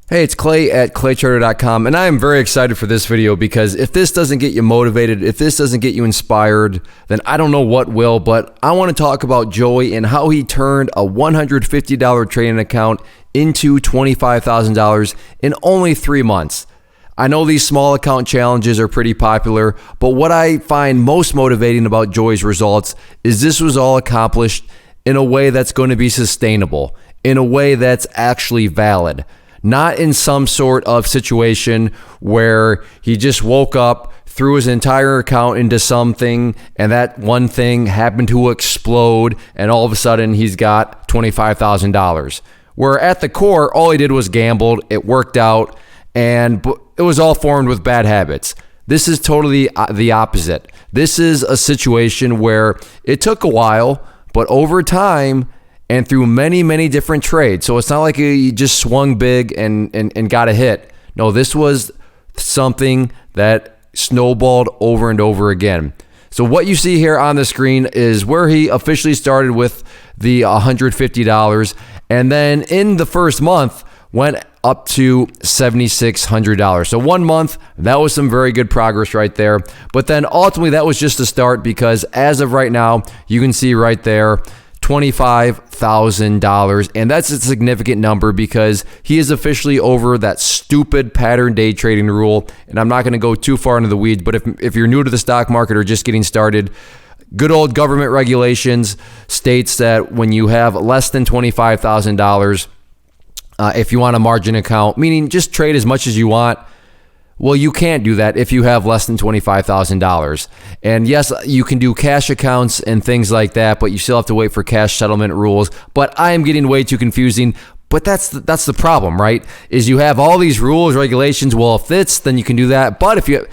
Hey, it's Clay at claytrader.com, and I am very excited for this video because if this doesn't get you motivated, if this doesn't get you inspired, then I don't know what will. But I want to talk about Joey and how he turned a $150 trading account into $25,000 in only 3 months. I know these small account challenges are pretty popular, but what I find most motivating about Joey's results is this was all accomplished in a way that's going to be sustainable, in a way that's actually valid. Not in some sort of situation where he just woke up, threw his entire account into something, and that one thing happened to explode, and all of a sudden he's got $25,000. Where at the core, all he did was gambled, it worked out, and it was all formed with bad habits. This is totally the opposite. This is a situation where it took a while, but over time, and through many, many different trades. So it's not like you just swung big and got a hit. No, this was something that snowballed over and over again. So what you see here on the screen is where he officially started with the $150. And then in the first month, went up to $7,600. So 1 month, that was some very good progress right there. But then ultimately, that was just a start because as of right now, you can see right there, $25,000, and that's a significant number because he is officially over that stupid pattern day trading rule. And I'm not going to go too far into the weeds, but if you're new to the stock market or just getting started, good old government regulations states that when you have less than $25,000, if you want a margin account, meaning just trade as much as you want, well, you can't do that if you have less than $25,000. And yes, you can do cash accounts and things like that, but you still have to wait for cash settlement rules. But I am getting way too confusing. But that's the problem, right? Is you have all these rules, regulations. Well, if it's, then you can do that. But if you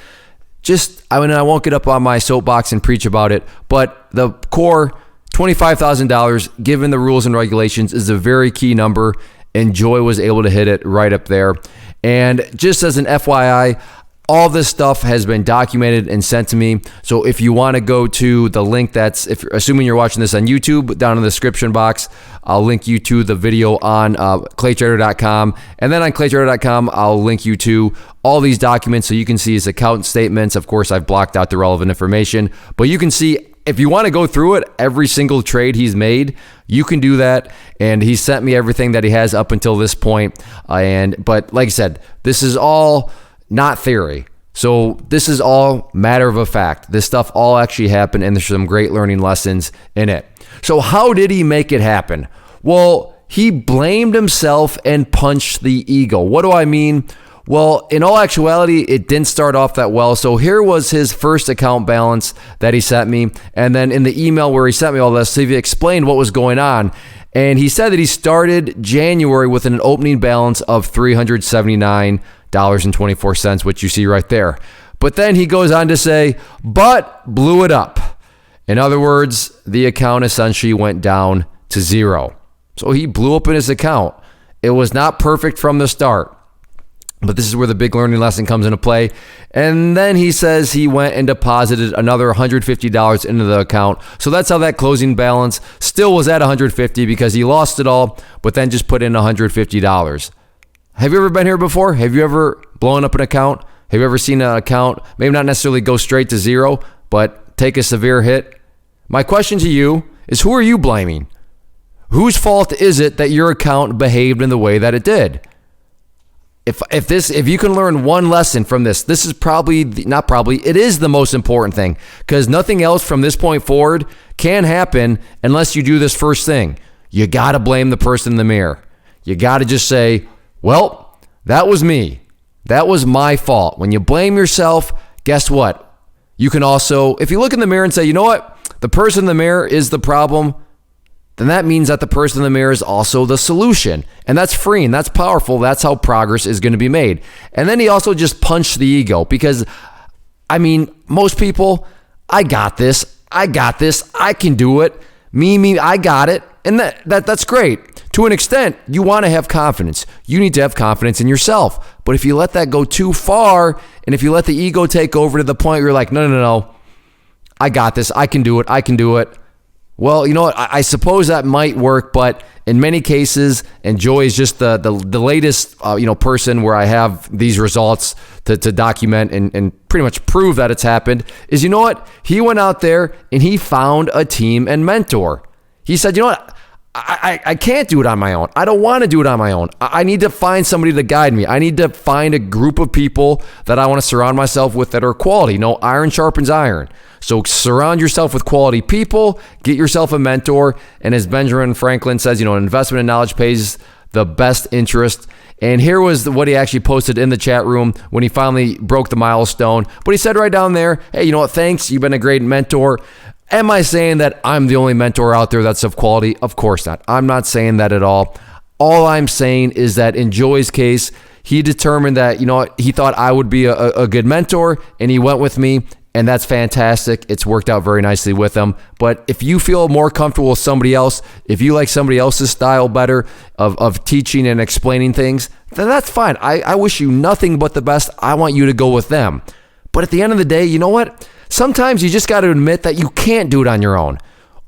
I won't get up on my soapbox and preach about it, but the core $25,000, given the rules and regulations, is a very key number. And Joey was able to hit it right up there. And just as an FYI, all this stuff has been documented and sent to me. So if you want to go to the link assuming you're watching this on YouTube, down in the description box, I'll link you to the video on claytrader.com. And then on claytrader.com, I'll link you to all these documents so you can see his account statements. Of course, I've blocked out the relevant information, but you can see if you want to go through it, every single trade he's made, you can do that. And he sent me everything that he has up until this point. But like I said, this is all not theory. So this is all matter of a fact. This stuff all actually happened, and there's some great learning lessons in it. So how did he make it happen? Well, he blamed himself and punched the ego. What do I mean? Well, in all actuality, it didn't start off that well. So here was his first account balance that he sent me. And then in the email where he sent me all this, he explained what was going on. And he said that he started January with an opening balance of $379.24, which you see right there. But then he goes on to say, but blew it up. In other words, the account essentially went down to zero. So he blew up in his account. It was not perfect from the start. But this is where the big learning lesson comes into play. And then he says he went and deposited another $150 into the account. So that's how that closing balance still was at $150 because he lost it all, but then just put in $150. Have you ever been here before? Have you ever blown up an account? Have you ever seen an account maybe not necessarily go straight to zero, but take a severe hit? My question to you is, who are you blaming? Whose fault is it that your account behaved in the way that it did? If you can learn one lesson from this is it is the most important thing, because nothing else from this point forward can happen unless you do this first thing. You got to blame the person in the mirror. You got to just say, well, that was me. That was my fault. When you blame yourself, guess what? You can also, if you look in the mirror and say, you know what? The person in the mirror is the problem, then that means that the person in the mirror is also the solution. And that's freeing. That's powerful. That's how progress is going to be made. And then he also just punched the ego because, most people, I got this. I can do it. Me, I got it. And that's great. To an extent, you want to have confidence. You need to have confidence in yourself. But if you let that go too far, and if you let the ego take over to the point where you're like, no, I got this. I can do it. Well, you know what? I suppose that might work, but in many cases, and Joy is just the latest person where I have these results to document and pretty much prove that it's happened, is, you know what? He went out there and he found a team and mentor. He said, you know what? I can't do it on my own. I don't want to do it on my own. I need to find somebody to guide me. I need to find a group of people that I want to surround myself with that are quality. Iron sharpens iron. So surround yourself with quality people, get yourself a mentor. And as Benjamin Franklin says, an investment in knowledge pays the best interest. And here was what he actually posted in the chat room when he finally broke the milestone. But he said right down there, hey, you know what? Thanks. You've been a great mentor. Am I saying that I'm the only mentor out there that's of quality? Of course not. I'm not saying that at all. All I'm saying is that in Joy's case, he determined that, he thought I would be a good mentor, and he went with me, and that's fantastic. It's worked out very nicely with him. But if you feel more comfortable with somebody else, if you like somebody else's style better of teaching and explaining things, then that's fine. I wish you nothing but the best. I want you to go with them. But at the end of the day, you know what? Sometimes you just got to admit that you can't do it on your own.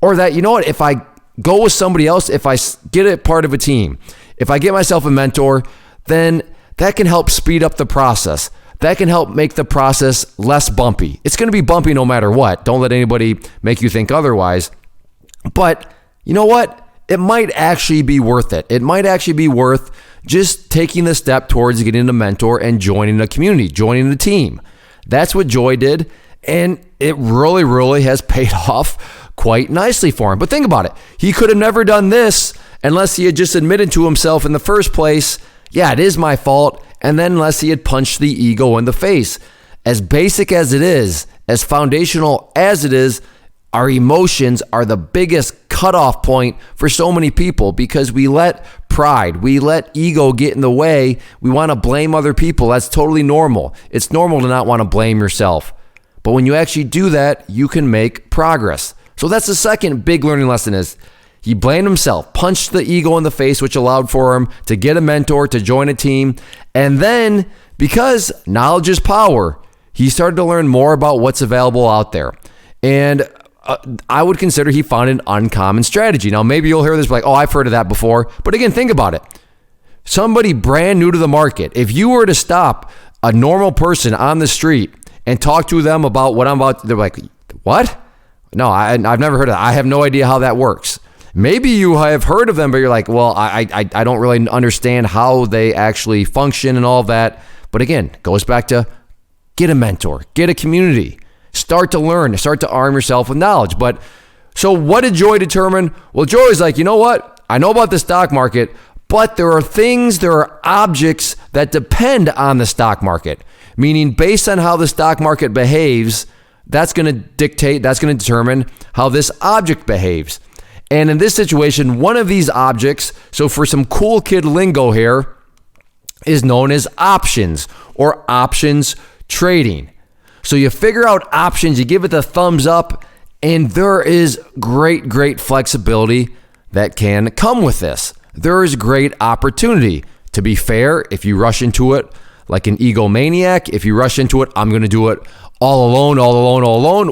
Or that, if I go with somebody else, if I get a part of a team, if I get myself a mentor, then that can help speed up the process. That can help make the process less bumpy. It's going to be bumpy no matter what. Don't let anybody make you think otherwise. But you know what? It might actually be worth it. It might actually be worth just taking the step towards getting a mentor and joining a community, joining a team. That's what Joy did. And it really, really has paid off quite nicely for him. But think about it. He could have never done this unless he had just admitted to himself in the first place, yeah, it is my fault. And then unless he had punched the ego in the face. As basic as it is, as foundational as it is, our emotions are the biggest cutoff point for so many people because we let pride, we let ego get in the way. We want to blame other people. That's totally normal. It's normal to not want to blame yourself. But when you actually do that, you can make progress. So that's the second big learning lesson is he blamed himself, punched the ego in the face, which allowed for him to get a mentor, to join a team. And then because knowledge is power, he started to learn more about what's available out there. And I would consider he found an uncommon strategy. Now, maybe you'll hear this like, oh, I've heard of that before. But again, think about it. Somebody brand new to the market. If you were to stop a normal person on the street and talk to them about what I'm about, they're like, what? No, I've never heard of that. I have no idea how that works. Maybe you have heard of them, but you're like, well, I don't really understand how they actually function and all of that. But again, it goes back to get a mentor, get a community, start to learn, start to arm yourself with knowledge. But so what did Joy determine? Well, Joy is like, you know what? I know about the stock market, but there are objects that depend on the stock market. Meaning based on how the stock market behaves, that's going to dictate, that's going to determine how this object behaves. And in this situation, one of these objects, so for some cool kid lingo here, is known as options or options trading. So you figure out options, you give it the thumbs up, and there is great flexibility that can come with this. There is great opportunity. To be fair, if you rush into it like an egomaniac, if you rush into it, I'm going to do it all alone.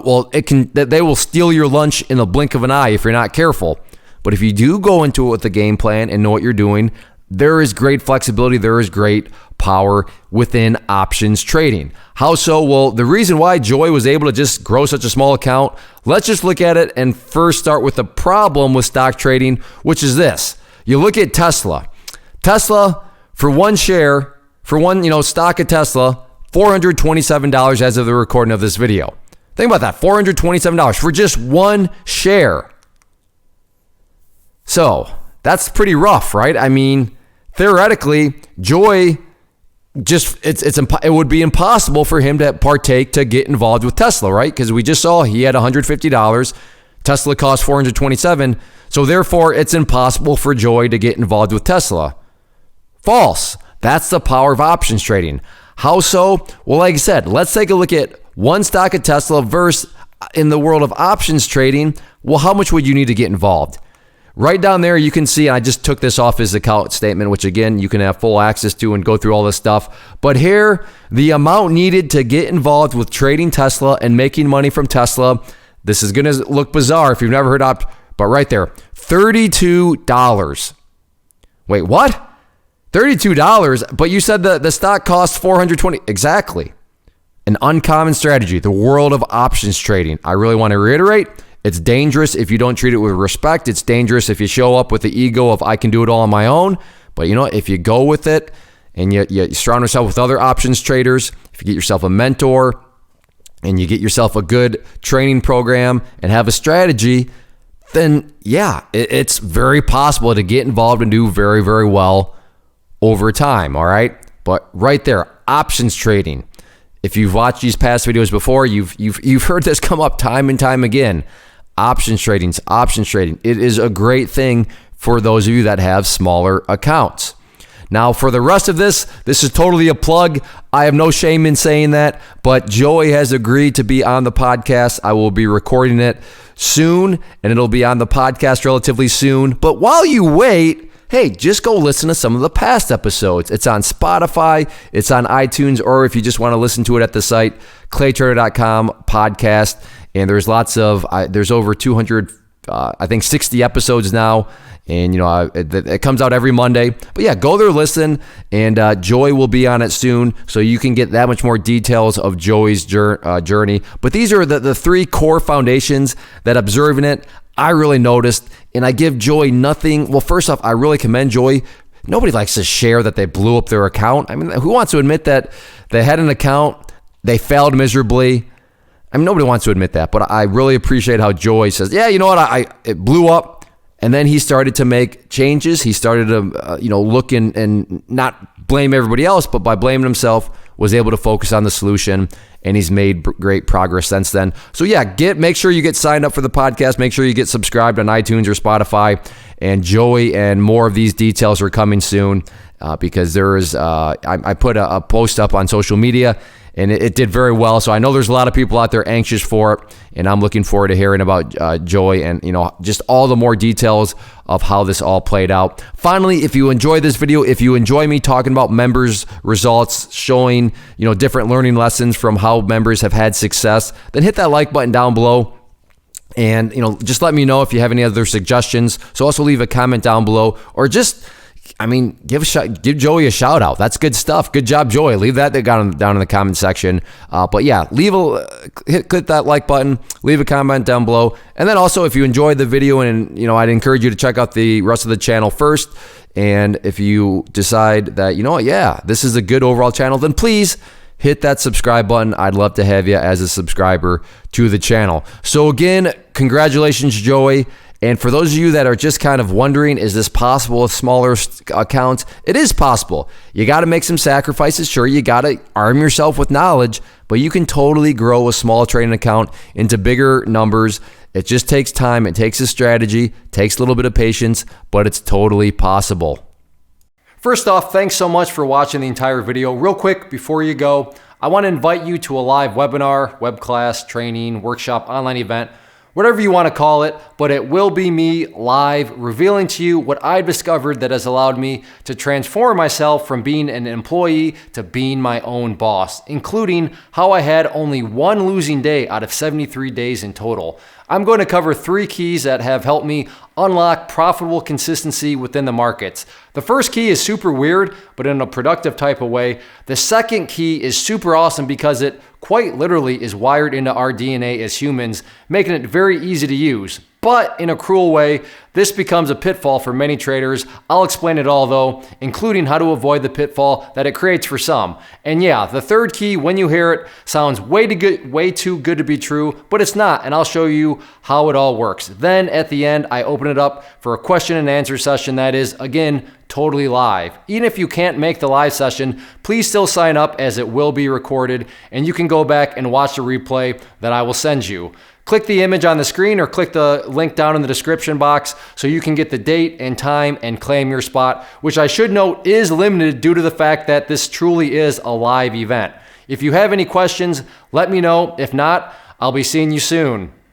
Well, they will steal your lunch in a blink of an eye if you're not careful. But if you do go into it with a game plan and know what you're doing, there is great flexibility. There is great power within options trading. How so? Well, the reason why Joy was able to just grow such a small account, let's just look at it and first start with the problem with stock trading, which is this. You look at Tesla. Tesla, for one share, for one stock of Tesla, $427 as of the recording of this video. Think about that, $427 for just one share. So that's pretty rough, right? I mean, theoretically, Joy it would be impossible for him to partake, to get involved with Tesla, right? Because we just saw he had $150. Tesla cost $427. So therefore, it's impossible for Joy to get involved with Tesla. False. That's the power of options trading. How so? Well, like I said, let's take a look at one stock of Tesla versus in the world of options trading. Well, how much would you need to get involved? Right down there, you can see, I just took this off his account statement, which again, you can have full access to and go through all this stuff. But here, the amount needed to get involved with trading Tesla and making money from Tesla, this is going to look bizarre if you've never heard But right there, $32. Wait, what? $32? But you said the stock costs $420. Exactly. An uncommon strategy, the world of options trading. I really want to reiterate, it's dangerous if you don't treat it with respect. It's dangerous if you show up with the ego of I can do it all on my own. But you know, if you go with it and you surround yourself with other options traders, if you get yourself a mentor and you get yourself a good training program and have a strategy, then yeah, it's very possible to get involved and do very, very well over time, all right? But right there, options trading. If you've watched these past videos before, you've heard this come up time and time again. Options trading. It is a great thing for those of you that have smaller accounts. Now, for the rest of this is totally a plug. I have no shame in saying that, but Joey has agreed to be on the podcast. I will be recording it soon, and it'll be on the podcast relatively soon. But while you wait, hey, just go listen to some of the past episodes. It's on Spotify, it's on iTunes, or if you just want to listen to it at the site, claytrader.com podcast. And there's lots of, there's over 200, I think 60 episodes now. And, you know, it comes out every Monday. But yeah, go there, listen, and Joey will be on it soon, so you can get that much more details of Joey's journey. But these are the three core foundations that observing it, I really noticed, and I give Joey nothing. Well, first off, I really commend Joey. Nobody likes to share that they blew up their account. I mean, who wants to admit that they had an account, they failed miserably? I mean, nobody wants to admit that, but I really appreciate how Joey says, yeah, you know what, it blew up. And then he started to make changes. He started to, look and not blame everybody else, but by blaming himself, was able to focus on the solution, and he's made great progress since then. So yeah, make sure you get signed up for the podcast. Make sure you get subscribed on iTunes or Spotify. And Joey and more of these details are coming soon because there is. I put a post up on social media, and it did very well. So I know there's a lot of people out there anxious for it, and I'm looking forward to hearing about Joey and just all the more details of how this all played out. Finally, if you enjoy this video, if you enjoy me talking about members' results, showing different learning lessons from how members have had success, then hit that like button down below. And just let me know if you have any other suggestions. So also leave a comment down below, or just give Joey a shout out. That's good stuff. Good job, Joey. Leave that down in the comment section. But yeah, click that like button, leave a comment down below. And then also, if you enjoyed the video, and I'd encourage you to check out the rest of the channel first. And if you decide that, yeah, this is a good overall channel, then please hit that subscribe button. I'd love to have you as a subscriber to the channel. So again, congratulations, Joey. And for those of you that are just kind of wondering, is this possible with smaller accounts? It is possible. You got to make some sacrifices. Sure, you got to arm yourself with knowledge, but you can totally grow a small trading account into bigger numbers. It just takes time. It takes a strategy, takes a little bit of patience, but it's totally possible. First off, thanks so much for watching the entire video. Real quick, before you go, I want to invite you to a live webinar, web class, training, workshop, online event, whatever you want to call it, but it will be me live revealing to you what I've discovered that has allowed me to transform myself from being an employee to being my own boss, including how I had only one losing day out of 73 days in total. I'm going to cover 3 keys that have helped me unlock profitable consistency within the markets. The first key is super weird, but in a productive type of way. The second key is super awesome because it quite literally is wired into our DNA as humans, making it very easy to use. But in a cruel way, this becomes a pitfall for many traders. I'll explain it all though, including how to avoid the pitfall that it creates for some. And yeah, the third key, when you hear it, sounds way too good to be true, but it's not, and I'll show you how it all works. Then at the end, I open it up for a question and answer session that is, again, totally live. Even if you can't make the live session, please still sign up as it will be recorded, and you can go back and watch the replay that I will send you. Click the image on the screen or click the link down in the description box so you can get the date and time and claim your spot, which I should note is limited due to the fact that this truly is a live event. If you have any questions, let me know. If not, I'll be seeing you soon.